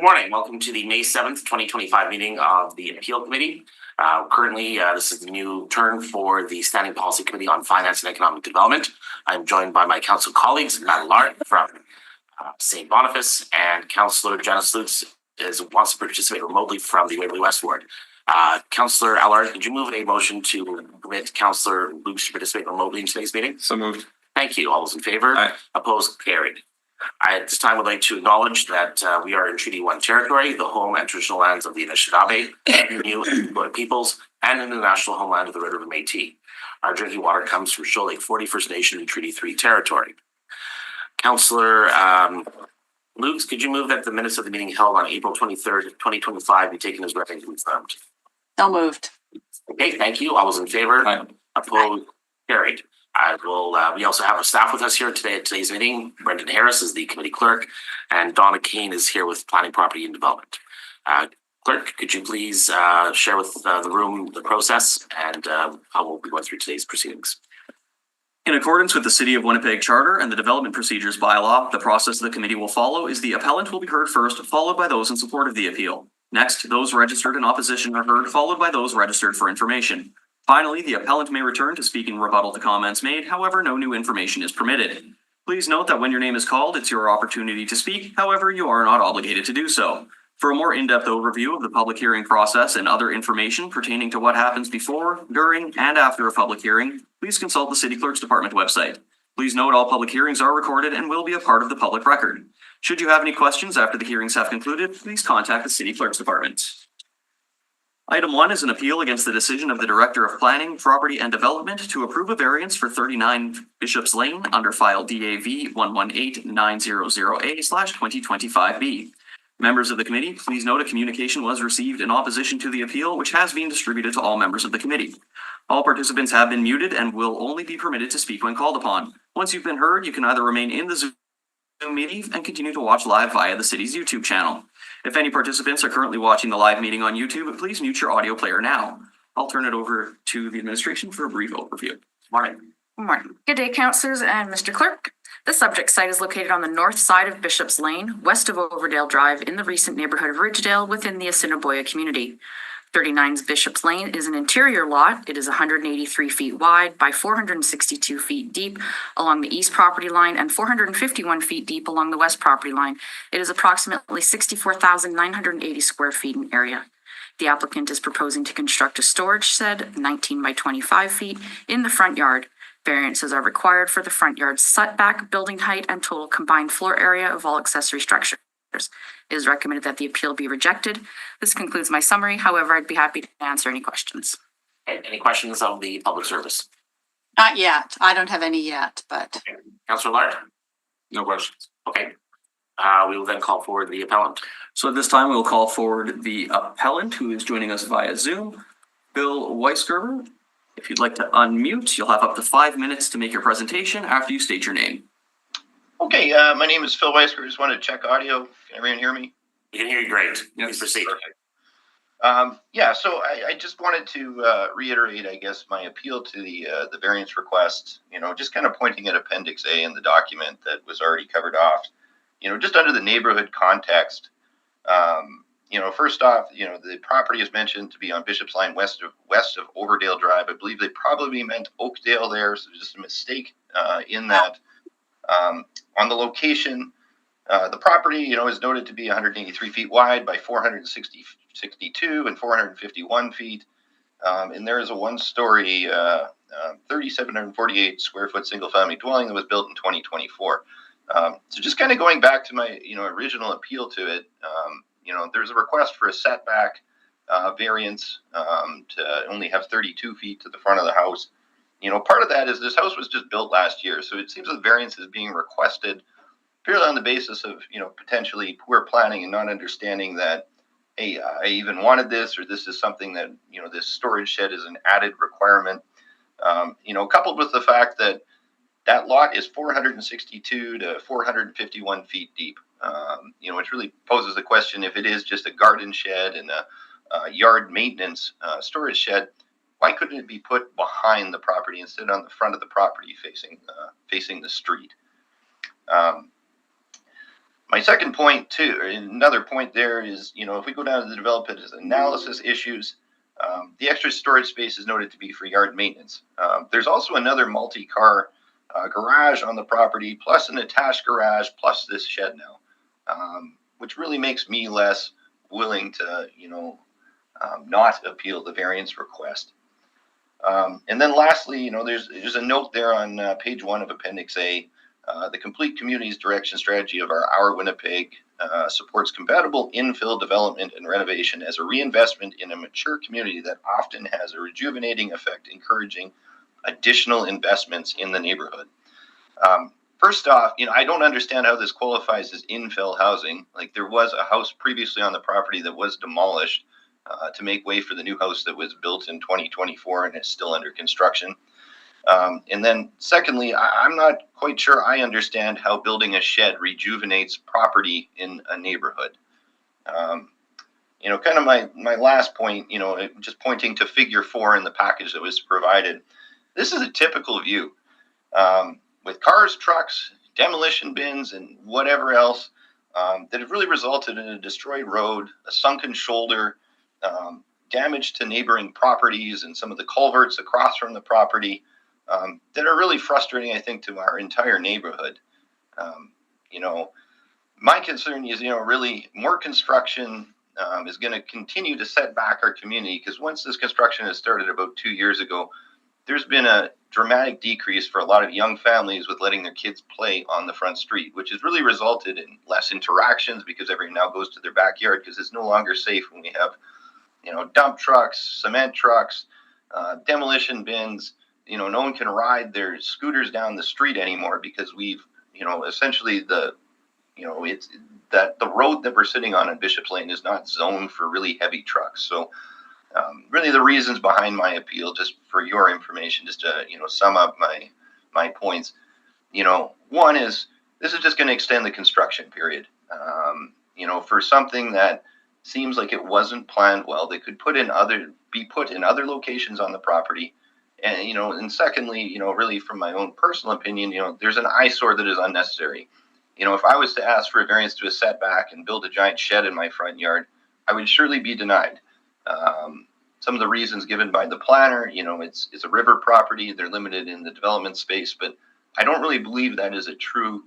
morning. Welcome to the May 7th, 2025 meeting of the Appeal Committee. Currently, this is the new turn for the Standing Policy Committee on Finance and Economic Development. I'm joined by my council colleagues, Matt Allard from St. Boniface, and Councillor Janice Lutz wants to participate remotely from the Waverly West Ward. Councillor Allard, could you move a motion to permit Councillor Lutz to participate remotely in today's meeting? So moved. Thank you. All those in favor? Aye. Opposed? Carried. I, at this time, would like to acknowledge that we are in Treaty 1 territory, the home and traditional lands of the Anishinaabe, Innu, and Lakota peoples, and in the national homeland of the Red River Métis. Our drinking water comes from Shoal Lake 40 First Nation in Treaty 3 territory. Councillor Lukes, could you move that the minutes of the meeting held on April 23rd, 2025 be taken as read and confirmed? So moved. Okay, thank you. All those in favor? Aye. Opposed? Carried. I will. We also have a staff with us here today at today's meeting. Brendan Harris is the committee clerk, and Donna Kane is here with Planning, Property, and Development. Clerk, could you please share with the room the process and how we'll be going through today's proceedings? In accordance with the City of Winnipeg Charter and the Development Procedures Bylaw, the process the committee will follow is the appellant will be heard first, followed by those in support of the appeal. Next, those registered in opposition are heard, followed by those registered for information. Finally, the appellant may return to speak in rebuttal to comments made. However, no new information is permitted. Please note that when your name is called, it's your opportunity to speak. However, you are not obligated to do so. For a more in-depth overview of the public hearing process and other information pertaining to what happens before, during, and after a public hearing, please consult the City Clerk's Department website. Please note all public hearings are recorded and will be a part of the public record. Should you have any questions after the hearings have concluded, please contact the City Clerk's Department. Item 1 is an appeal against the decision of the Director of Planning, Property and Development to approve a variance for 39 Bishops Lane under file DAV 118900A/2025B. Members of the committee, please note a communication was received in opposition to the appeal, which has been distributed to all members of the committee. All participants have been muted and will only be permitted to speak when called upon. Once you've been heard, you can either remain in the Zoom meeting and continue to watch live via the city's YouTube channel. If any participants are currently watching the live meeting on YouTube, please mute your audio player now. I'll turn it over to the administration for a brief overview. Morning. Good morning. Good day, councillors and Mr. Clerk. The subject site is located on the north side of Bishops Lane, west of Overdale Drive, in the recent neighborhood of Ridgedale within the Assiniboia community. 39 Bishops Lane is an interior lot. It is 183 feet wide by 462 feet deep along the east property line and 451 feet deep along the west property line. It is approximately 64,980 square feet in area. The applicant is proposing to construct a storage shed 19 by 25 feet in the front yard. Variances are required for the front yard setback, building height, and total combined floor area of all accessory structures. It is recommended that the appeal be rejected. This concludes my summary. However, I'd be happy to answer any questions. Any questions of the public service? Not yet. I don't have any yet, but. Okay. Councillor Allard? No questions. Okay. We will then call forward the appellant. So at this time, we will call forward the appellant who is joining us via Zoom, Bill Weisgerber. If you'd like to unmute, you'll have up to 5 minutes to make your presentation after you state your name. Okay, my name is Phil Weisker. Just wanted to check audio. Can everyone hear me? We can hear you great. Yes. Please proceed. Perfect. So I just wanted to reiterate, I guess, my appeal to the variance request. Just kind of pointing at Appendix A in the document that was already covered off. Just under the neighborhood context. First off, the property is mentioned to be on Bishop's Line west of Overdale Drive. I believe they probably meant Oakdale there, so just a mistake in that. On the location, the property, is noted to be 183 feet wide by 462 and 451 feet. And there is a one-story, 3,748 square foot single-family dwelling that was built in 2024. So just kind of going back to my, original appeal to it, there's a request for a setback variance to only have 32 feet to the front of the house. Part of that is this house was just built last year, so it seems the variance is being requested purely on the basis of, potentially poor planning and not understanding that, hey, I even wanted this, or this is something that, this storage shed is an added requirement. Coupled with the fact that that lot is 462 to 451 feet deep, which really poses the question, if it is just a garden shed and a yard maintenance storage shed, why couldn't it be put behind the property instead on the front of the property facing the street? My second point too, or another point there is, if we go down to the development analysis issues, the extra storage space is noted to be for yard maintenance. There's also another multi-car garage on the property, plus an attached garage, plus this shed now, which really makes me less willing to, not appeal the variance request. And then lastly, there's a note there on page 1 of Appendix A. The complete community's direction strategy of our Winnipeg supports compatible infill development and renovation as a reinvestment in a mature community that often has a rejuvenating effect, encouraging additional investments in the neighborhood. First off, I don't understand how this qualifies as infill housing. Like, there was a house previously on the property that was demolished to make way for the new house that was built in 2024 and is still under construction. And then secondly, I'm not quite sure I understand how building a shed rejuvenates property in a neighborhood. Kind of my last point, just pointing to figure 4 in the package that was provided. This is a typical view with cars, trucks, demolition bins, and whatever else that have really resulted in a destroyed road, a sunken shoulder, damage to neighboring properties, and some of the culverts across from the property. That are really frustrating, I think, to our entire neighborhood. My concern is, really more construction is going to continue to set back our community, because once this construction has started about 2 years ago, there's been a dramatic decrease for a lot of young families with letting their kids play on the front street, which has really resulted in less interactions because everyone now goes to their backyard because it's no longer safe when we have, dump trucks, cement trucks, demolition bins. No one can ride their scooters down the street anymore because we've, essentially it's that the road that we're sitting on in Bishop's Lane is not zoned for really heavy trucks. So really the reasons behind my appeal, just for your information, just to, sum up my points, one is this is just going to extend the construction period, for something that seems like it wasn't planned well. They could be put in other locations on the property. And, and secondly, really from my own personal opinion, there's an eyesore that is unnecessary. If I was to ask for a variance to a setback and build a giant shed in my front yard, I would surely be denied. Some of the reasons given by the planner, it's a river property. They're limited in the development space, but I don't really believe that is a true,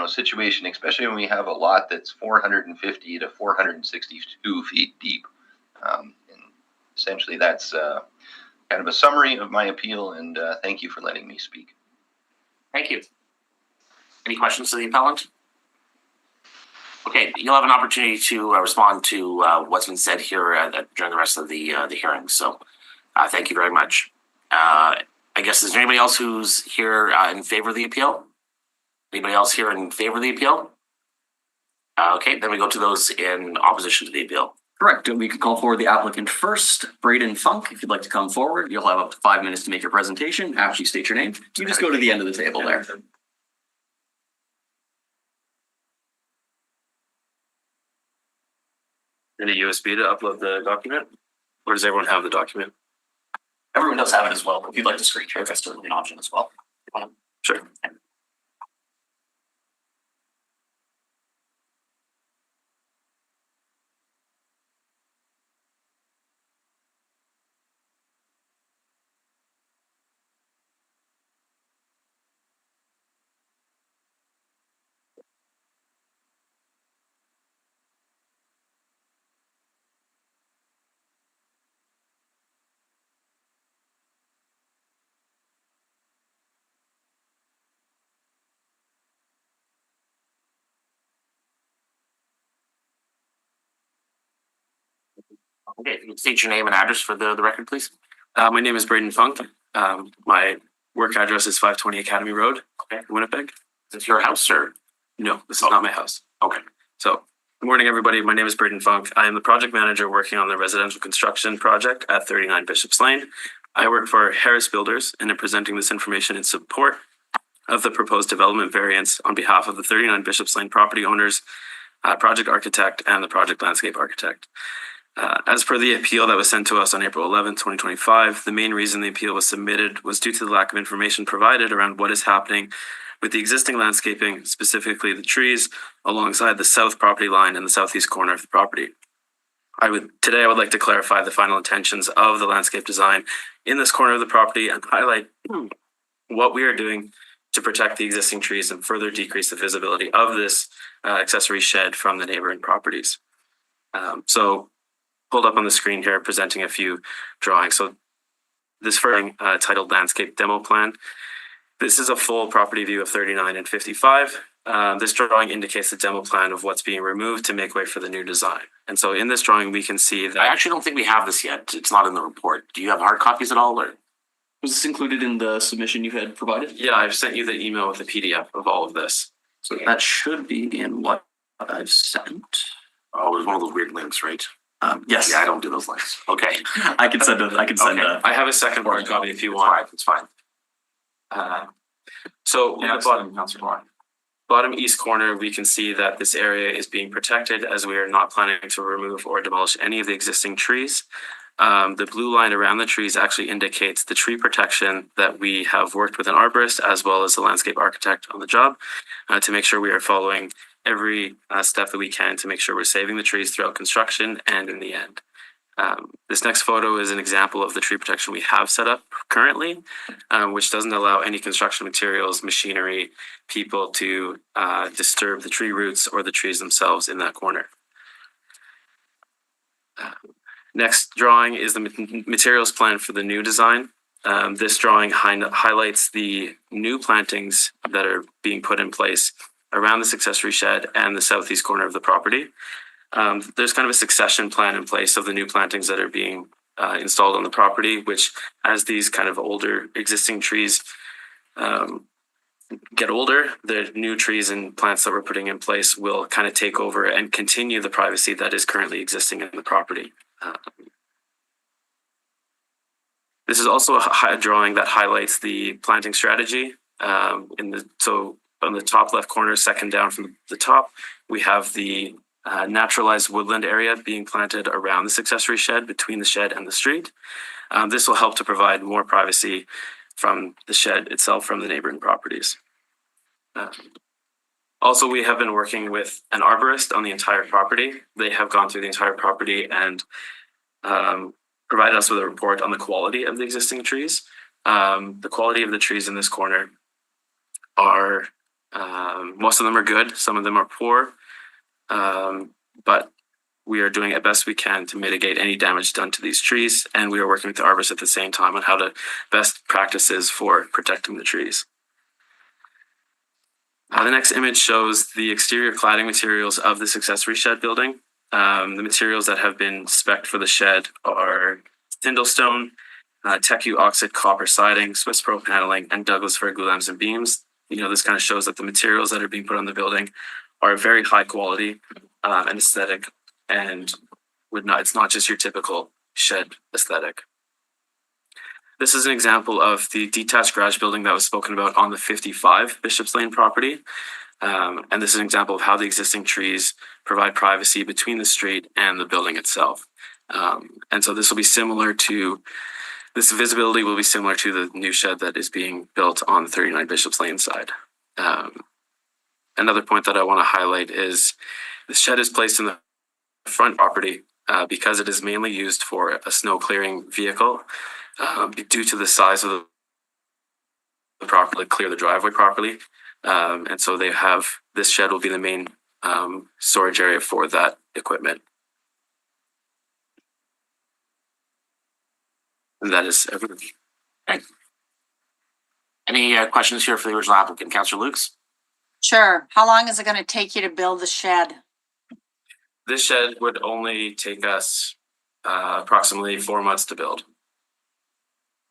situation, especially when we have a lot that's 450 to 462 feet deep. And essentially that's, kind of a summary of my appeal, and thank you for letting me speak. Thank you. Any questions to the appellant? Okay, you'll have an opportunity to respond to what's been said here during the rest of the hearing. So thank you very much. I guess, is there anybody else who's here in favor of the appeal? Anybody else here in favor of the appeal? Okay, then we go to those in opposition to the appeal. Correct. We can call forward the applicant first, Braden Funk. If you'd like to come forward, you'll have up to 5 minutes to make your presentation. After you state your name, you just go to the end of the table there. And a USB to upload the document? Or does everyone have the document? Everyone does have it as well. If you'd like to screen share, that's certainly an option as well. Sure. Okay, if you can state your name and address for the record, please. My name is Braden Funk. My work address is 520 Academy Road, Okay. Winnipeg. Is this your house, or? No, this is not my house. Okay. So, good morning, everybody. My name is Braden Funk. I am the project manager working on the residential construction project at 39 Bishop's Lane. I work for Harris Builders and am presenting this information in support of the proposed development variance on behalf of the 39 Bishop's Lane property owners, project architect, and the project landscape architect. As per the appeal that was sent to us on April 11, 2025, the main reason the appeal was submitted was due to the lack of information provided around what is happening with the existing landscaping, specifically the trees, alongside the south property line and the southeast corner of the property. Today I would like to clarify the final intentions of the landscape design in this corner of the property and highlight what we are doing to protect the existing trees and further decrease the visibility of this accessory shed from the neighboring properties. So pulled up on the screen here, presenting a few drawings. So this first titled Landscape Demo Plan. This is a full property view of 39 and 55. This drawing indicates the demo plan of what's being removed to make way for the new design. And so in this drawing, we can see I that actually don't think we have this yet. It's not in the report. Do you have hard copies at all, or? Was this included in the submission you had provided? yeah, I've sent you the email with the PDF of all of this. So that should be in what I've sent. Oh, there's one of those weird links, right? Yes, Yeah, I don't do those links. Okay. I can send a, I can send Okay. a. I have a second hard copy if you It's want. fine, it's fine. So Yeah, at the Councilor Moore. bottom east corner, we can see that this area is being protected as we are not planning to remove or demolish any of the existing trees. The blue line around the trees actually indicates the tree protection that we have worked with an arborist as well as the landscape architect on the job to make sure we are following every step that we can to make sure we're saving the trees throughout construction and in the end. This next photo is an example of the tree protection we have set up currently, which doesn't allow any construction materials, machinery, people to disturb the tree roots or the trees themselves in that corner. Next drawing is the materials plan for the new design. This drawing highlights the new plantings that are being put in place around this accessory shed and the southeast corner of the property. There's kind of a succession plan in place of the new plantings that are being installed on the property, which as these kind of older existing trees get older, the new trees and plants that we're putting in place will kind of take over and continue the privacy that is currently existing in the property. This is also a drawing that highlights the planting strategy. So on the top left corner, second down from the top, we have the naturalized woodland area being planted around this accessory shed, between the shed and the street. This will help to provide more privacy from the shed itself from the neighboring properties. Also, we have been working with an arborist on the entire property. They have gone through the entire property and provided us with a report on the quality of the existing trees. The quality of the trees in this corner are, most of them are good, some of them are poor, but we are doing as best we can to mitigate any damage done to these trees, and we are working with the arborist at the same time on how to best practices for protecting the trees. The next image shows the exterior cladding materials of this accessory shed building. The materials that have been spec'd for the shed are Tyndall stone, Tecu oxide copper siding, Swiss Pro paneling, and Douglas fir glulamps and beams. This kind of shows that the materials that are being put on the building are very high quality and aesthetic, and it's not just your typical shed aesthetic. This is an example of the detached garage building that was spoken about on the 55 Bishops Lane property. And this is an example of how the existing trees provide privacy between the street and the building itself. And so this visibility will be similar to the new shed that is being built on the 39 Bishops Lane side. Another point that I want to highlight is the shed is placed in the front property because it is mainly used for a snow clearing vehicle due to the size of the property, clear the driveway properly. And so this shed will be the main storage area for that equipment. And that is everything. Okay. Any questions here for the original applicant, Councillor Lukes? Sure. How long is it going to take you to build the shed? This shed would only take us approximately 4 months to build.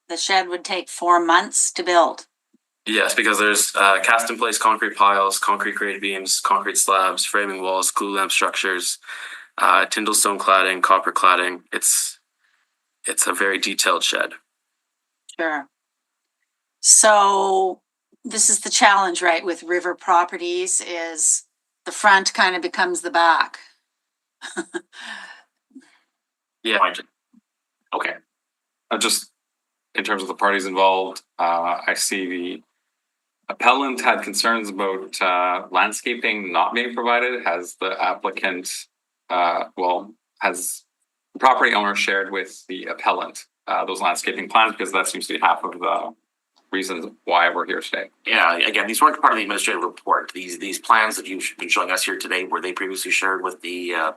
The shed would take 4 months to build. Yes, because there's cast in place concrete piles, concrete grade beams, concrete slabs, framing walls, glue lamp structures, Tyndall stone cladding, copper cladding. It's a very detailed shed. Sure. So this is the challenge, right, with river properties is the front kind of becomes the back. Yeah. Okay. Just in terms of the parties involved, I see appellant had concerns about landscaping not being provided. Has the applicant, has the property owner shared with the appellant those landscaping plans? Because that seems to be half of the reasons why we're here today. Yeah, again, these weren't part of the administrative report. These plans that you've been showing us here today, were they previously shared with the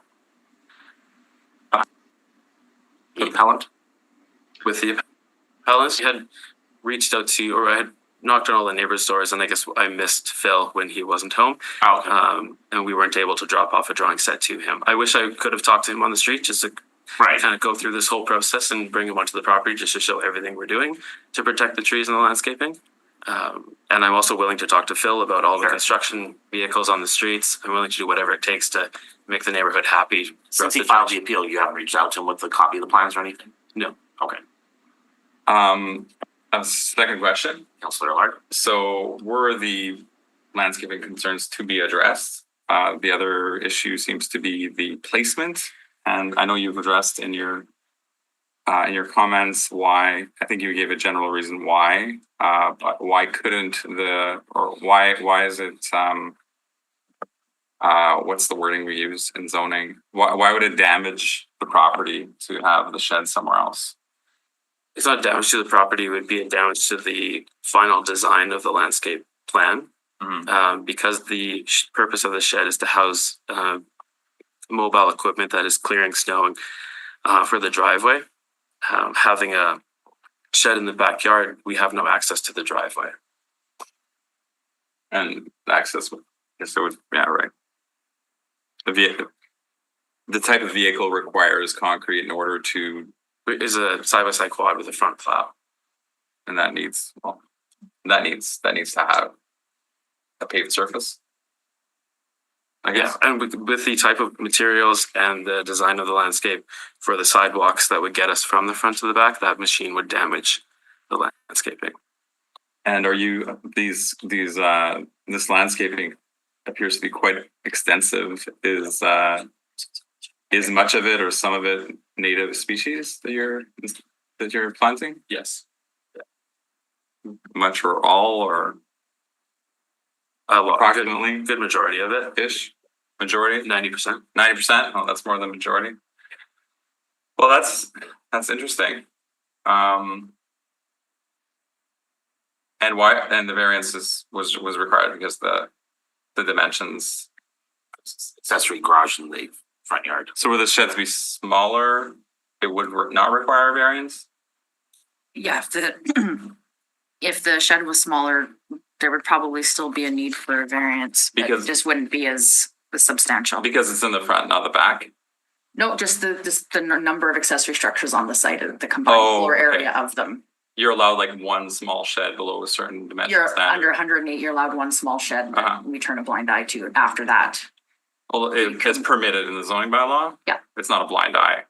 appellant? With the appellants, I had reached out to, or I had knocked on all the neighbors' doors, and I guess I missed Phil when he wasn't home. And we weren't able to drop off a drawing set to him. I wish I could have talked to him on the street just to kind of go through this whole process and bring him onto the property just to show everything we're doing to protect the trees and the landscaping. And I'm also willing to talk to Phil about all the construction vehicles on the streets. I'm willing to do whatever it takes to make the neighborhood happy. Since he filed the appeal, you haven't reached out to him with a copy of the plans or anything? No. Okay. A second question. Councilor Lard? So were the landscaping concerns to be addressed? The other issue seems to be the placement. And I know you've addressed in your comments why, I think you gave a general reason why, but why couldn't why is it, what's the wording we use in zoning? Why would it damage the property to have the shed somewhere else? It's not damage to the property, it would be a damage to the final design of the landscape plan. Because the purpose of the shed is to house mobile equipment that is clearing snow for the driveway. Having a shed in the backyard, we have no access to the driveway. And access, yes, it would, yeah, right. The type of vehicle requires concrete in order to. Is a side-by-side quad with a front plow. And that needs to have a paved surface. I guess. Yeah, and with the type of materials and the design of the landscape for the sidewalks that would get us from the front to the back, that machine would damage the landscaping. And are you this landscaping appears to be quite extensive. Is much of it or some of it native species that you're planting? Yes. Much or all or approximately? Good majority of it. Ish? Majority? 90%. 90%? Oh, that's more than majority. Well, that's interesting. And why? And the variance was required because the dimensions. Accessory garage in the front yard. So were the sheds be smaller, it would not require a variance? Yeah, if the shed was smaller, there would probably still be a need for a variance, but Because- it just wouldn't be as substantial. Because it's in the front, not the back. No, just the number of accessory structures on the site, the combined floor okay. area of them. You're allowed like one small shed below a certain dimension You're standard. under 108, you're allowed one small shed Uh-huh. that we turn a blind eye to after that. Well, it's permitted in the zoning bylaw? Yeah. It's not a blind eye.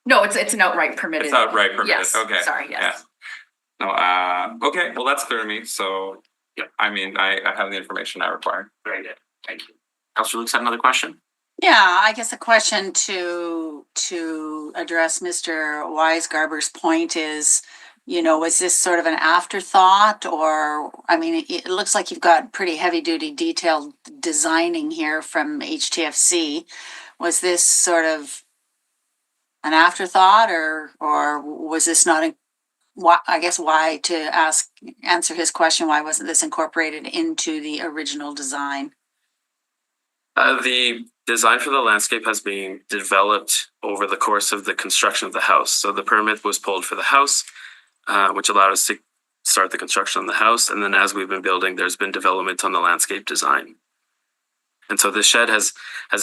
No, it's an outright permitted. It's outright permitted, Yes, okay. sorry, yes. No, okay, well, that's clear to me, so, yeah, I mean, I have the information I require. Very good. Thank you. Councilor Luke's had another question? Yeah, I guess a question to address Mr. Weisgarber's point is, was this sort of an afterthought or, I mean, it looks like you've got pretty heavy duty detailed designing here from HTFC. Was this sort of an afterthought or was this not, I guess why to answer his question, why wasn't this incorporated into the original design? The design for the landscape has been developed over the course of the construction of the house. So the permit was pulled for the house, which allowed us to start the construction on the house. And then as we've been building, there's been development on the landscape design. And so the shed has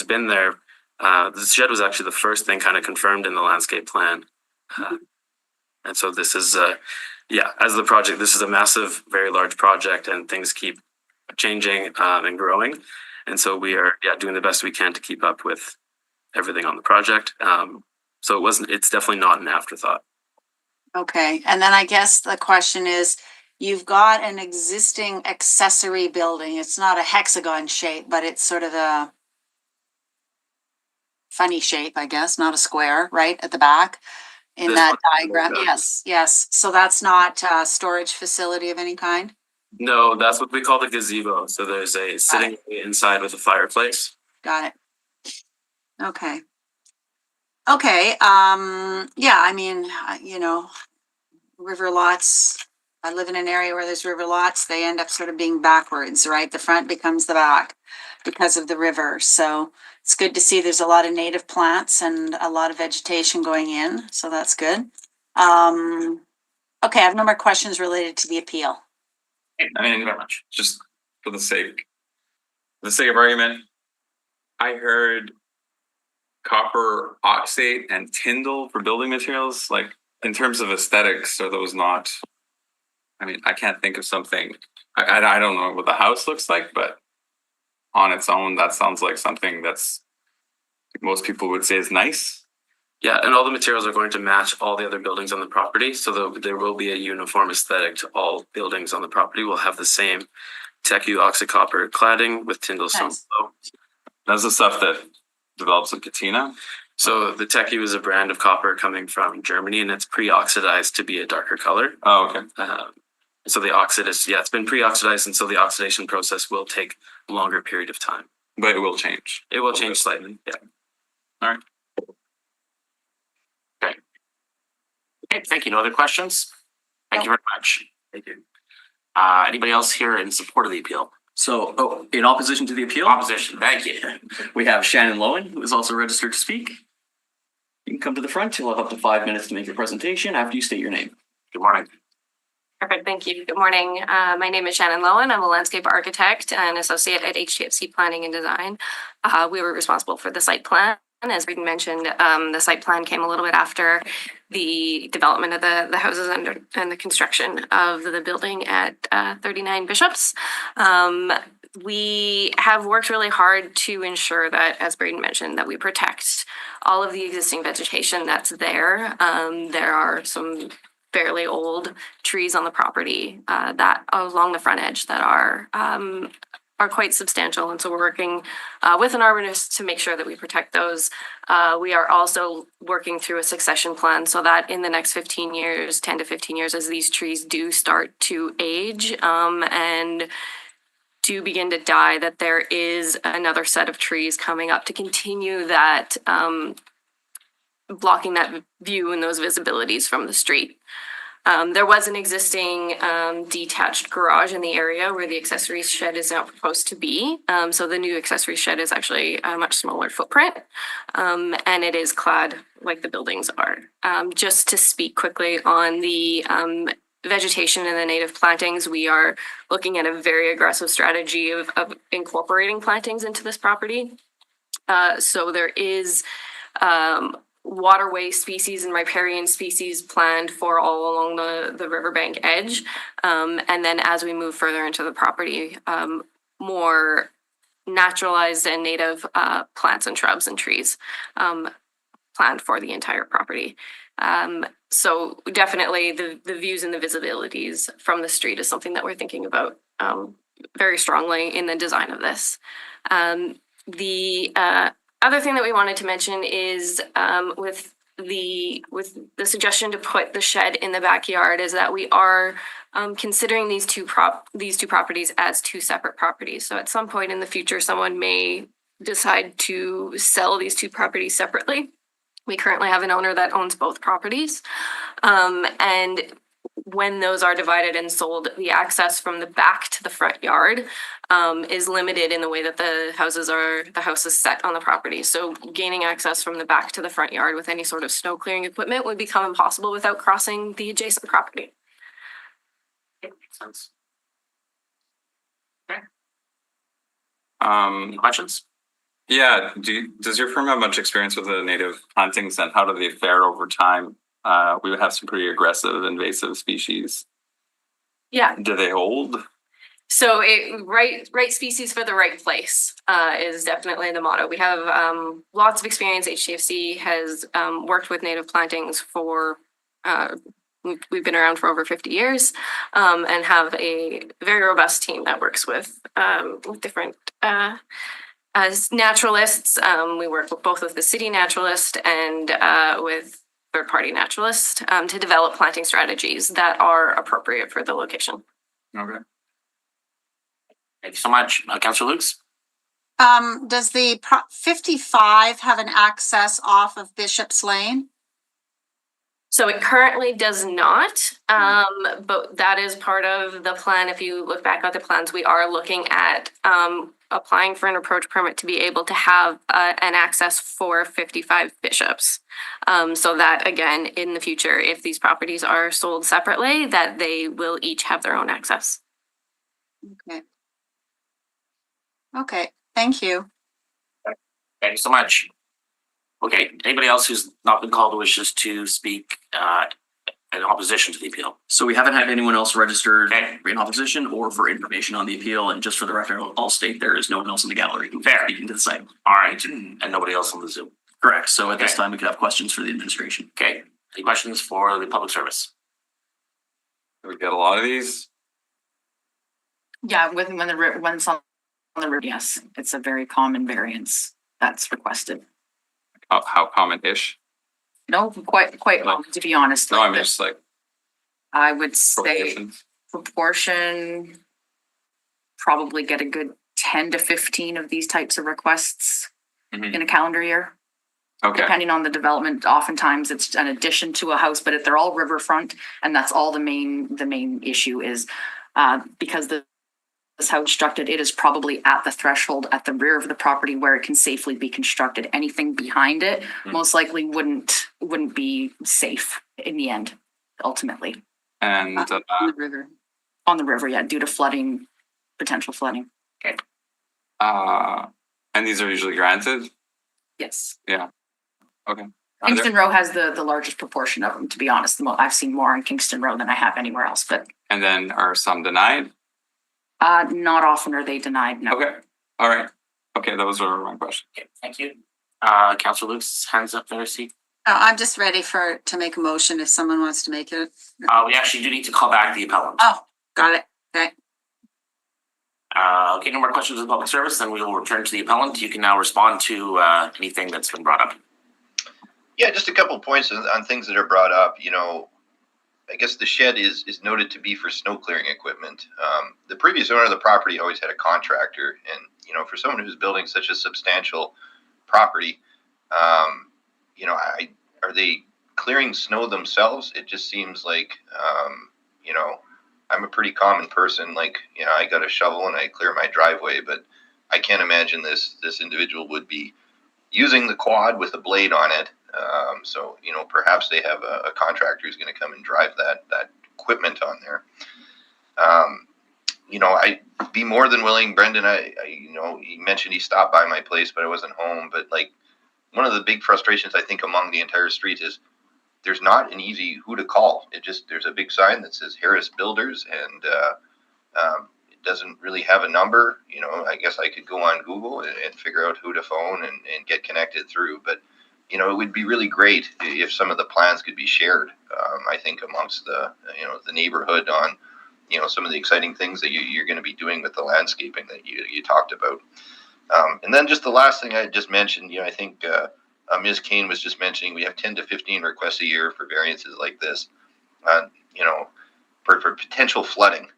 been there. The shed was actually the first thing kind of confirmed in the landscape plan. And so this is, as the project, this is a massive, very large project and things keep changing and growing. And so we are doing the best we can to keep up with everything on the project. So it's definitely not an afterthought. Okay, and then I guess the question is, you've got an existing accessory building. It's not a hexagon shape, but it's sort of a funny shape, I guess, not a square, right, at the back in This that one? diagram. Yeah. Yes. So that's not a storage facility of any kind? No, that's what we call the gazebo. So there's a sitting area inside with a fireplace. Got it. Okay. Okay, yeah, I mean, river lots, I live in an area where there's river lots, they end up sort of being backwards, right? The front becomes the back because of the river. So it's good to see there's a lot of native plants and a lot of vegetation going in, so that's good. Okay, I have no more questions related to the appeal. I mean, very much. just for the sake of argument, I heard copper oxide and Tyndall for building materials. Like, in terms of aesthetics, are those not? I mean, I can't think of something. I don't know what the house looks like, but on its own, that sounds like something that's most people would say is nice. Yeah, and all the materials are going to match all the other buildings on the property. So there will be a uniform aesthetic to all buildings on the property. We'll have the same Teku oxycopper cladding with Tyndall stone Nice. below. That's the stuff that develops in Katina. So the Teku is a brand of copper coming from Germany, and it's pre-oxidized to be a darker color. Oh, okay. So the oxide is, it's been pre-oxidized, and so the oxidation process will take a longer period of time. But it will change. It will change slightly, yeah. Okay, thank you. No other questions? Thank you very much. Thank you. Anybody else here in support of the appeal? So, in opposition to the appeal, Opposition, thank you. we have Shannon Lowen, who is also registered to speak. You can come to the front. You'll have up to 5 minutes to make your presentation after you state your name. Good morning. Perfect, thank you. Good morning. My name is Shannon Lowen. I'm a landscape architect and associate at HTFC Planning and Design. We were responsible for the site plan. As Reed mentioned, the site plan came a little bit after the development of the houses and the construction of the building at 39 Bishops. We have worked really hard to ensure that, as Braden mentioned, that we protect all of the existing vegetation that's there. There are some fairly old trees on the property that along the front edge that are quite substantial, and so we're working with an arborist to make sure that we protect those. We are also working through a succession plan so that in the next 15 years, 10 to 15 years, as these trees do start to age and do begin to die, that there is another set of trees coming up to continue that blocking that view and those visibilities from the street. There was an existing detached garage in the area where the accessory shed is now proposed to be. So the new accessory shed is actually a much smaller footprint, and it is clad like the buildings are. Just to speak quickly on the vegetation and the native plantings, we are looking at a very aggressive strategy of incorporating plantings into this property. So there is waterway species and riparian species planned for all along the riverbank edge. And then as we move further into the property, more naturalized and native plants and shrubs and trees planned for the entire property. So definitely the views and the visibilities from the street is something that we're thinking about very strongly in the design of this. The other thing that we wanted to mention is with the suggestion to put the shed in the backyard is that we are considering these two properties as two separate properties. So at some point in the future, someone may decide to sell these two properties separately. We currently have an owner that owns both properties, and when those are divided and sold, the access from the back to the front yard is limited in the way that the house is set on the property. So gaining access from the back to the front yard with any sort of snow clearing equipment would become impossible without crossing the adjacent property. Makes sense. Questions? Yeah. Does your firm have much experience with the native plantings, and how do they fare over time? We would have some pretty aggressive invasive species. Yeah. Do they hold? So right species for the right place is definitely the motto. We have lots of experience. HTFC has worked with native plantings for we've been around for over 50 years and have a very robust team that works with different as naturalists. We work with both with the city naturalist and with third-party naturalists to develop planting strategies that are appropriate for the location. Okay. Thank you so much. Councillor Lukes? Does the 55 have an access off of Bishop's Lane? So it currently does not, but that is part of the plan. If you look back at the plans, we are looking at applying for an approach permit to be able to have an access for 55 Bishops. So that, again, in the future, if these properties are sold separately, that they will each have their own access. Okay. Okay, thank you. Thank you so much. Okay, anybody else who's not been called wishes to speak in opposition to the appeal? So we haven't had anyone else registered Okay. in opposition or for information on the appeal. And just for the record, I'll state there is no one else in the gallery who's Fair. speaking to the site. All right, and nobody else on the Zoom. Correct. So at this Okay. time, we could have questions for the administration. Okay, any questions for the public service? We get a lot of these. Yeah, when it's on the river, yes, it's a very common variance that's requested. How common-ish? No, quite common, to be honest. No, I'm just like I would say proportions. proportion, probably get a good 10 to 15 of these types of requests Mhm. in a calendar year. Okay, Depending on the development, oftentimes it's an addition to a house, but if they're all riverfront, and that's all the main issue is because this house constructed, it is probably at the threshold at the rear of the property where it can safely be constructed. Anything behind it most likely wouldn't be safe in the end, ultimately. and On the river. On the river, yeah, due to flooding, potential flooding. and these are usually granted. Yes. Okay. Kingston Row has the largest proportion of them, to be honest. I've seen more on Kingston Row than I have anywhere else, but And then are some denied? not often are they denied, no. Okay, all right. Okay, those are my questions. Okay, thank you. Councillor Luke's hands up there, see? I'm just ready to make a motion if someone wants to make it. We actually do need to call back the appellant. Oh, got it. Okay. Okay, no more questions of the public service, then we will return to the appellant. You can now respond to anything that's been brought up. Yeah, just a couple of points on things that are brought up. You know, I guess the shed is noted to be for snow clearing equipment. The previous owner of the property always had a contractor, and you know, for someone who's building such a substantial property, you know, are they clearing snow themselves? It just seems like, you know, I'm a pretty common person. Like, you know, I got a shovel and I clear my driveway, but I can't imagine this individual would be using the quad with a blade on it. So, you know, perhaps they have a contractor who's going to come and drive that equipment on there. You know, I'd be more than willing, Brendan, you know, he mentioned he stopped by my place, but I wasn't home. But like, one of the big frustrations I think among the entire street is there's not an easy who to call. There's a big sign that says Harris Builders, and it doesn't really have a number. You know, I guess I could go on Google and figure out who to phone and get connected through. But, you know, it would be really great if some of the plans could be shared, I think, amongst the, you know, the neighborhood on, you know, some of the exciting things that you're going to be doing with the landscaping that you talked about. And then just the last thing I just mentioned, you know, I think Ms. Kane was just mentioning we have 10 to 15 requests a year for variances like this, you know, for potential flooding.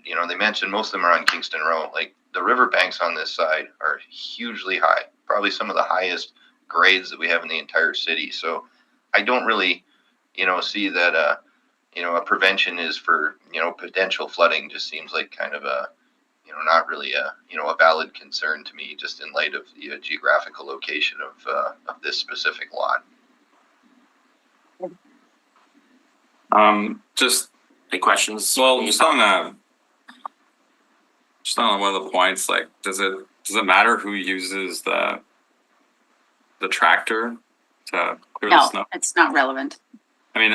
You know, they mentioned most of them are on Kingston Row. Like, the river banks on this side are hugely high, probably some of the highest grades that we have in the entire city. So I don't really, you know, see that, you know, a prevention is for, you know, potential flooding. Just seems like kind of a, you know, not really a, you know, a valid concern to me, just in light of the geographical location of this specific lot. Just, Any questions? well, just on one of the points, like, does it matter who uses the tractor to clear the No, snow? it's not relevant. I mean,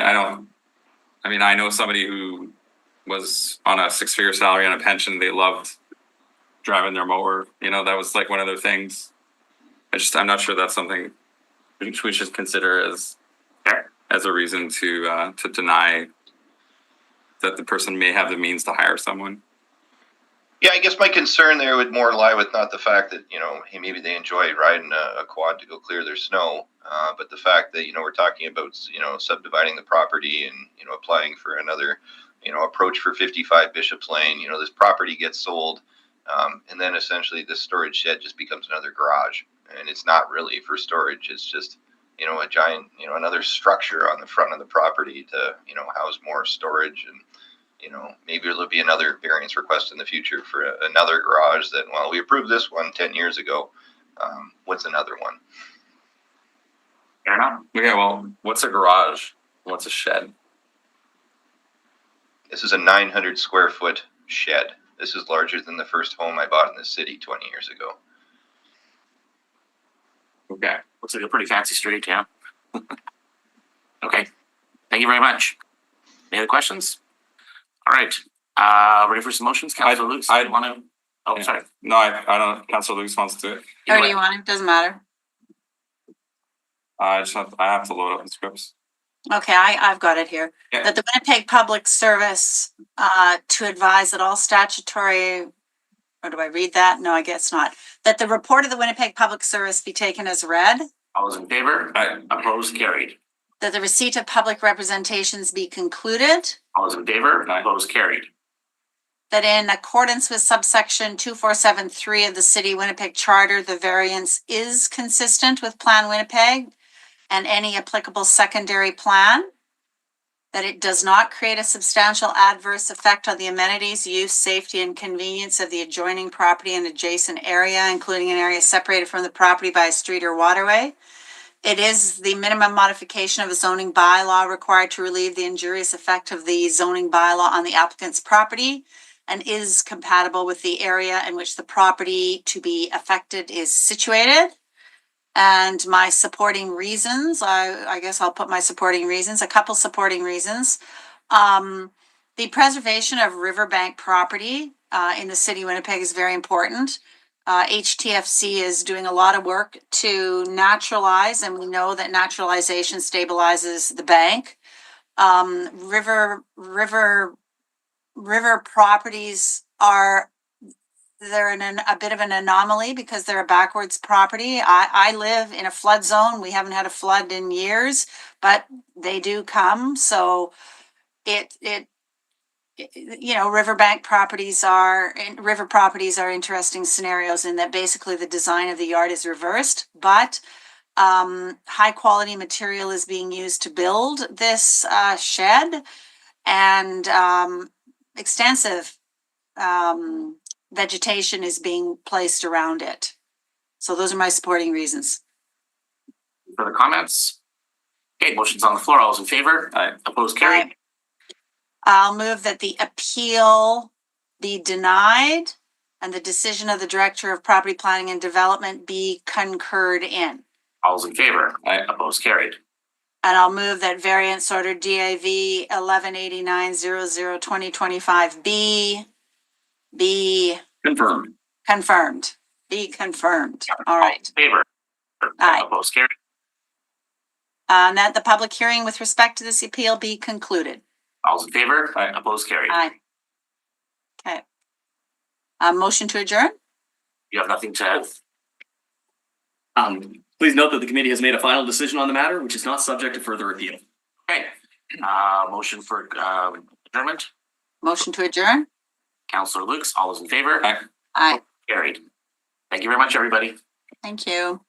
I know somebody who was on a 6-figure salary on a pension. They loved driving their mower. You know, that was like one of their things. I'm not sure that's something which we should consider as a reason to deny that the person may have the means to hire someone. Yeah, I guess my concern there would more lie with not the fact that, you know, hey, maybe they enjoy riding a quad to go clear their snow, but the fact that, you know, we're talking about, you know, subdividing the property and, you know, applying for another, you know, approach for 55 Bishop's Lane. You know, this property gets sold, And then essentially this storage shed just becomes another garage, and it's not really for storage. It's just, you know, a giant, you know, another structure on the front of the property to, you know, house more storage. And, you know, maybe there'll be another variance request in the future for another garage that, well, we approved this one 10 years ago. What's another one? Fair enough. Okay, well, what's a garage? What's a shed? This is a 900 square foot shed. This is larger than the first home I bought in the city 20 years ago. Okay. Looks like a pretty fancy street, yeah. Okay, thank you very much. Any other questions? All right, ready for some motions? Councilor Lutz, I- you want to? Oh, Yeah. sorry. No, I don't, Councilor Luke's wants to do it. Or do you want it? Doesn't matter. I have to load up the scripts. Okay, I've got it here. Yeah. That the Winnipeg Public Service, to advise that all statutory, or do I read that? No, I guess not. That the report of the Winnipeg Public Service be taken as read. All those in favor? Aye. Opposed, carried. That the receipt of public representations be concluded. All those in favor? Aye. Opposed, carried. That in accordance with subsection 2473 of the City Winnipeg Charter, the variance is consistent with Plan Winnipeg and any applicable secondary plan. That it does not create a substantial adverse effect on the amenities, use, safety, and convenience of the adjoining property and adjacent area, including an area separated from the property by a street or waterway. It is the minimum modification of a zoning bylaw required to relieve the injurious effect of the zoning bylaw on the applicant's property, and is compatible with the area in which the property to be affected is situated. And my supporting reasons, I guess I'll put my supporting reasons, a couple supporting reasons. The preservation of riverbank property in the city of Winnipeg is very important. HTFC is doing a lot of work to naturalize, and we know that naturalization stabilizes the bank. River properties they're in a bit of an anomaly because they're a backwards property. I live in a flood zone. We haven't had a flood in years, but they do come. So river properties are interesting scenarios in that basically the design of the yard is reversed, but high quality material is being used to build this shed, and extensive vegetation is being placed around it. So those are my supporting reasons. Further comments? Okay, motion's on the floor. All those in favor? Aye. Opposed, carried. I'll move that the appeal be denied and the decision of the Director of Property Planning and Development be concurred in. All those in favor? Aye. Opposed, carried. And I'll move that variance order DAV 1189002025 be Confirmed. confirmed. Be confirmed. All right. In favor? Aye. Opposed, carried. And that the public hearing with respect to this appeal be concluded. All those in favor? Aye. Opposed, carried. Aye. Okay. Motion to adjourn? You have nothing to add? Please note that the committee has made a final decision on the matter, which is not subject to further appeal. Okay. Motion for adjournment. Motion to adjourn? Councilor Lukes, all those in favor? Aye. Aye. Carried. Thank you very much, everybody. Thank you.